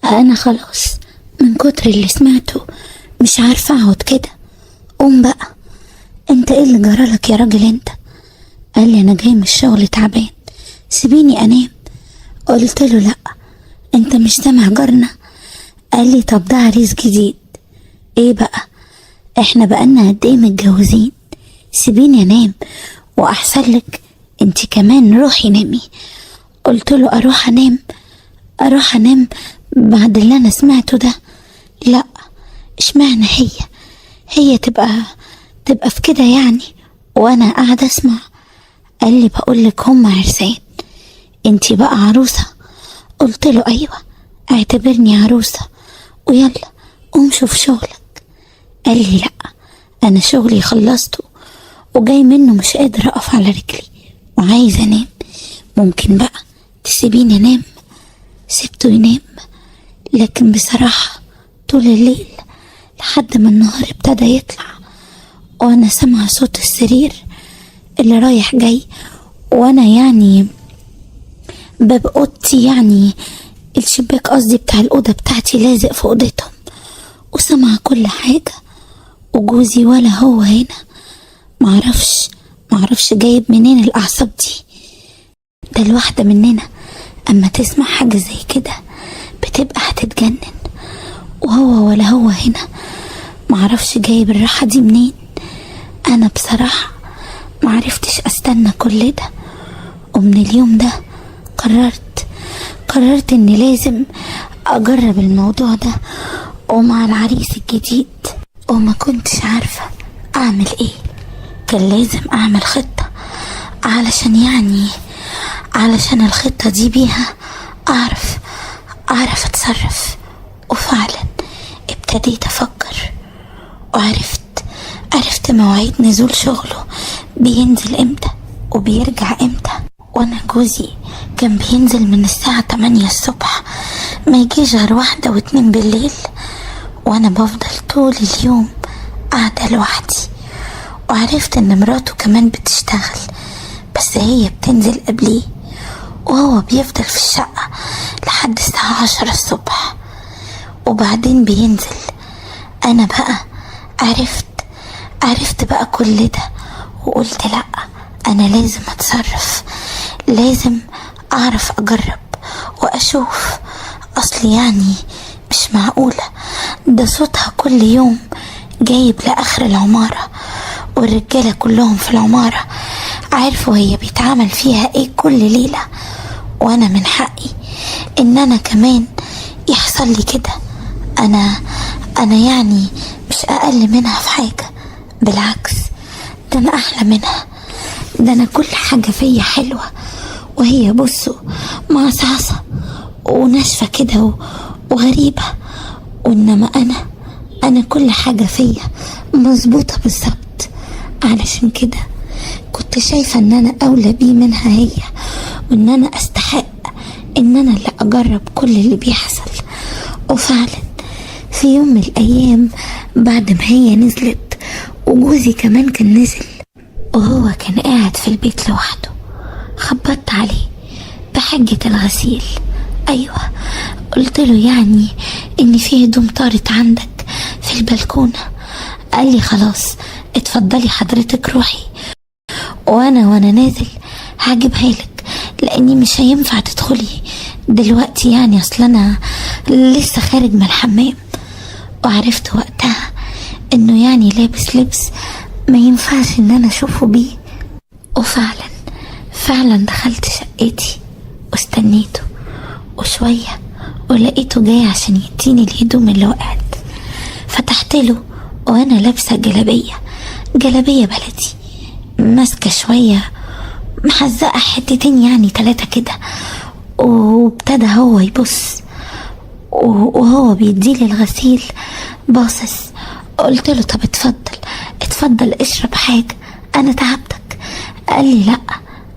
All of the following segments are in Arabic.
انا خلاص من كتر اللي سمعته مش عارفة اقعد كده. قوم بقى، انت ايه اللي جرالك يا راجل انت؟ قال لي انا جاي من الشغل تعبان، سيبيني انام. قلت له لا، انت مش سامع جارنا؟ قال لي طب ده عريس جديد. ايه بقى؟ احنا بقالنا قد ايه متجوزين؟ سيبيني انام واحسن لك انت كمان روحي نامي. قلت له اروح انام بعد اللي انا سمعته ده؟ لا، اشمعنى هي تبقى في كده يعني وانا قاعده اسمع؟ قال لي بقولك هم عرسان، انتي بقى عروسه. قلت له ايوه، اعتبرني عروسه ويلا قوم شوف شغلك. قال لي لا، انا شغلي خلصته وجاي منه مش قادر اقف على رجلي وعايزه انام. ممكن بقى تسيبيني انام؟ سبته ينام، لكن بصراحه طول الليل لحد ما النهار ابتدى يطلع وانا سامعه صوت السرير اللي رايح جاي، وانا يعني باب اوضتي، يعني الشباك قصدي بتاع الاوضه بتاعتي لازق في اوضتهم، وسمع كل حاجه. وجوزي ولا هو هنا، معرفش جايب منين الاعصاب دي. ده الواحده مننا اما تسمع حاجه زي كده بتبقى هتتجنن، وهو ولا هو هنا، معرفش جايب الراحه دي منين. انا بصراحه معرفتش استنى كل ده، ومن اليوم ده قررت اني لازم اجرب الموضوع ده ومع العريس الجديد. وما كنتش عارفة اعمل ايه، كان لازم اعمل خطة علشان الخطة دي بيها اعرف اتصرف. وفعلا ابتديت افكر وعرفت مواعيد نزول شغله، بينزل امتى وبيرجع امتى. وانا جوزي كان بينزل من الساعة 8 الصبح ما يجيش غير 1 و2 بالليل، وانا بفضل طول اليوم قاعدة لوحدي. وعرفت ان مراته كمان بتشتغل بس هي بتنزل قبليه، وهو بيفضل في الشقة لحد الساعة 10 الصبح وبعدين بينزل. انا بقى عرفت بقى كل ده، وقلت لا، انا لازم اتصرف، لازم اعرف اجرب واشوف. اصلي يعني مش معقولة ده صوتها كل يوم جايب لاخر العمارة، والرجالة كلهم في العمارة عارفوا هي بيتعامل فيها ايه كل ليلة، وانا من حقي ان انا كمان يحصل لي كده. انا يعني مش اقل منها في حاجة، بالعكس ده انا احلى منها، ده انا كل حاجة فيا حلوة، وهي بصوا معصعصة وناشفة كده وغريبة. وانما انا كل حاجة فيا مظبوطة بالظبط. علشان كده كنت شايفة ان انا اولى بيه منها هي، وان انا استحق ان انا اللي اجرب كل اللي بيحصل. وفعلا في يوم من الايام بعد ما هي نزلت وجوزي كمان كان نزل وهو كان قاعد في البيت لوحده، خبطت عليه بحجة الغسيل. ايوه، قلت له يعني ان في هدوم طارت عندك في البلكونة. قال لي خلاص اتفضلي حضرتك روحي، وانا نازل هجيبها لك، لاني مش هينفع تدخلي دلوقتي يعني، اصل انا لسه خارج من الحمام. وعرفت وقتها انه يعني لابس لبس ما ينفعش ان انا اشوفه بيه. وفعلا دخلت شقتي واستنيته، وشوية ولقيته جاي عشان يديني الهدوم اللي وقعت. فتحت له وانا لابسة جلابية بلدي ماسكة شوية محزقة حتتين يعني 3 كده. وابتدى هو يبص وهو بيديلي الغسيل باصص. قلت له طب اتفضل اشرب حاجة، انا تعبتك. قال لي لا،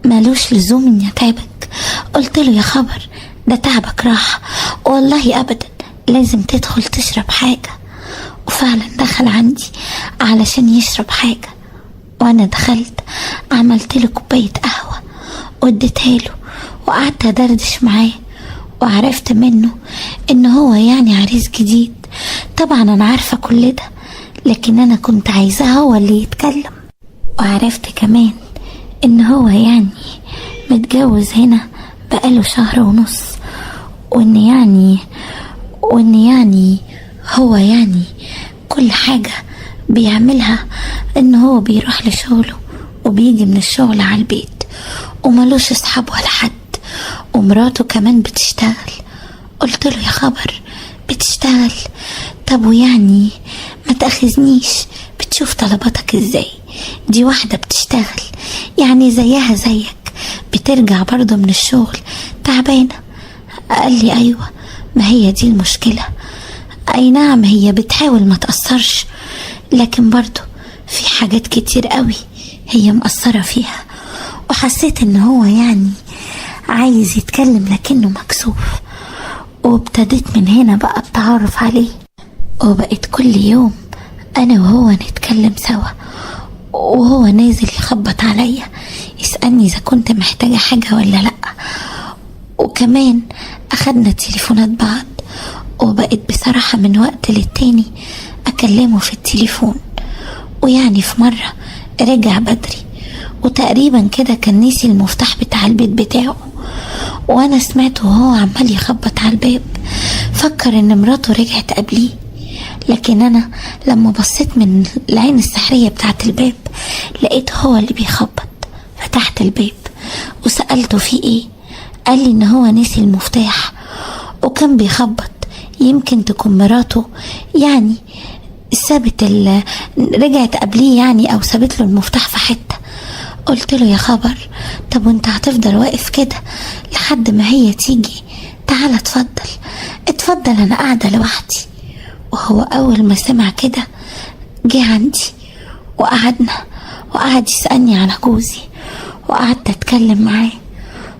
مالوش لزوم اني اتعبك. قلت له يا خبر، ده تعبك راح، والله ابدا لازم تدخل تشرب حاجة. وفعلا دخل عندي علشان يشرب حاجة، وانا دخلت عملت له كوباية قهوة واديتها له وقعدت ادردش معاه وعرفت منه ان هو يعني عريس جديد. طبعا انا عارفة كل ده، لكن انا كنت عايزاه هو اللي يتكلم. وعرفت كمان ان هو يعني متجوز هنا بقاله 1.5 شهر، وان يعني هو يعني كل حاجة بيعملها ان هو بيروح لشغله وبيجي من الشغل على البيت، وملوش اصحاب ولا حد، ومراته كمان بتشتغل. قلت له يا خبر، بتشتغل؟ طب ويعني ما تأخذنيش، بتشوف طلباتك ازاي؟ دي واحدة بتشتغل يعني زيها زيك، بترجع برضه من الشغل تعبانة. قال لي ايوه، ما هي دي المشكلة. اي نعم، هي بتحاول ما تأثرش، لكن برضه في حاجات كتير قوي هي مقصرة فيها. وحسيت ان هو يعني عايز يتكلم لكنه مكسوف، وابتديت من هنا بقى التعرف عليه، وبقيت كل يوم انا وهو نتكلم سوا، وهو نازل يخبط عليا يسألني اذا كنت محتاجة حاجة ولا لا. وكمان اخدنا تليفونات بعض، وبقيت بصراحة من وقت للتاني اكلمه في التليفون. ويعني في مرة رجع بدري، وتقريبا كده كان نسي المفتاح بتاع البيت بتاعه، وانا سمعته وهو عمال يخبط على الباب، فكر ان مراته رجعت قبليه. لكن انا لما بصيت من العين السحرية بتاعت الباب لقيت هو اللي بيخبط. فتحت الباب وسألته في ايه، قال لي ان هو نسي المفتاح وكان بيخبط، يمكن تكون مراته يعني رجعت قبليه يعني، او سابت له المفتاح في حتة. قلت له يا خبر، طب وانت هتفضل واقف كده لحد ما هي تيجي؟ تعال اتفضل انا قاعدة لوحدي. وهو اول ما سمع كده جه عندي وقعدنا، وقعد يسألني على جوزي، وقعدت اتكلم معاه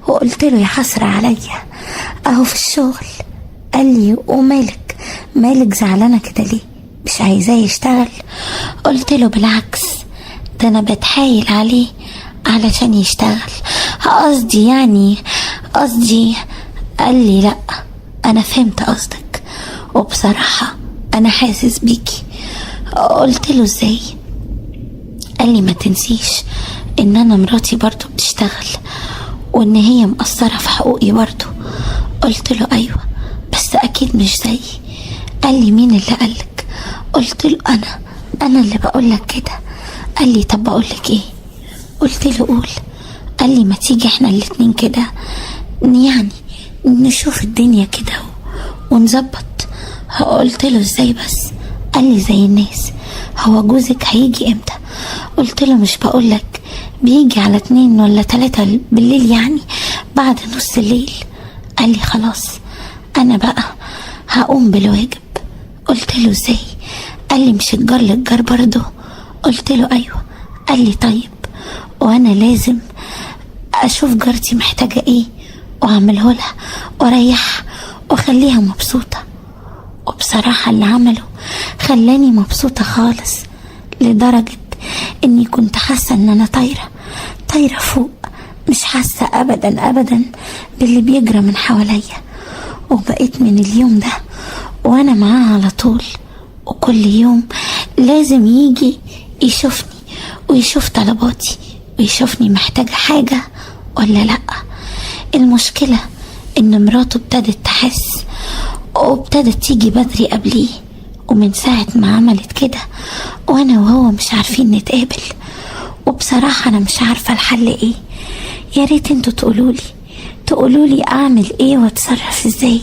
وقلت له يا حسرة عليا، اهو في الشغل. قال لي مالك زعلانة كده ليه؟ مش عايزاه يشتغل؟ قلت له بالعكس، ده انا بتحايل عليه علشان يشتغل، قصدي. قال لي لا، انا فهمت قصدك، وبصراحة انا حاسس بيكي. قلت له ازاي؟ قال لي ما تنسيش ان انا مراتي برضو بتشتغل، وان هي مقصرة في حقوقي برضو. قلت له ايوه، بس اكيد مش زيي. قال لي مين اللي قالك؟ قلت له انا اللي بقولك كده. قال لي طب بقولك ايه؟ قلت له قول. قال لي ما تيجي احنا الاتنين كده يعني نشوف الدنيا كده ونظبط. قلت له ازاي بس؟ قال لي زي الناس. هو جوزك هيجي امتى؟ قلت له مش بقولك بيجي على 2 ولا 3 بالليل، يعني بعد نص الليل. قال لي خلاص، انا بقى هقوم بالواجب. قلت له ازاي؟ قال لي مش الجار للجار برضه؟ قلت له ايوه. قال لي طيب، وانا لازم اشوف جارتي محتاجة ايه واعمله لها واريحها واخليها مبسوطة. وبصراحة اللي عمله خلاني مبسوطة خالص، لدرجة اني كنت حاسة ان انا طايرة فوق، مش حاسة ابدا باللي بيجرى من حواليا. وبقيت من اليوم ده وانا معاه على طول، وكل يوم لازم يجي يشوفني ويشوف طلباتي ويشوفني محتاجة حاجة ولا لأ. المشكلة ان مراته ابتدت تحس وابتدت تيجي بدري قبليه، ومن ساعة ما عملت كده وانا وهو مش عارفين نتقابل. وبصراحة انا مش عارفة الحل ايه. يا ريت انتوا تقولولي اعمل ايه واتصرف ازاي.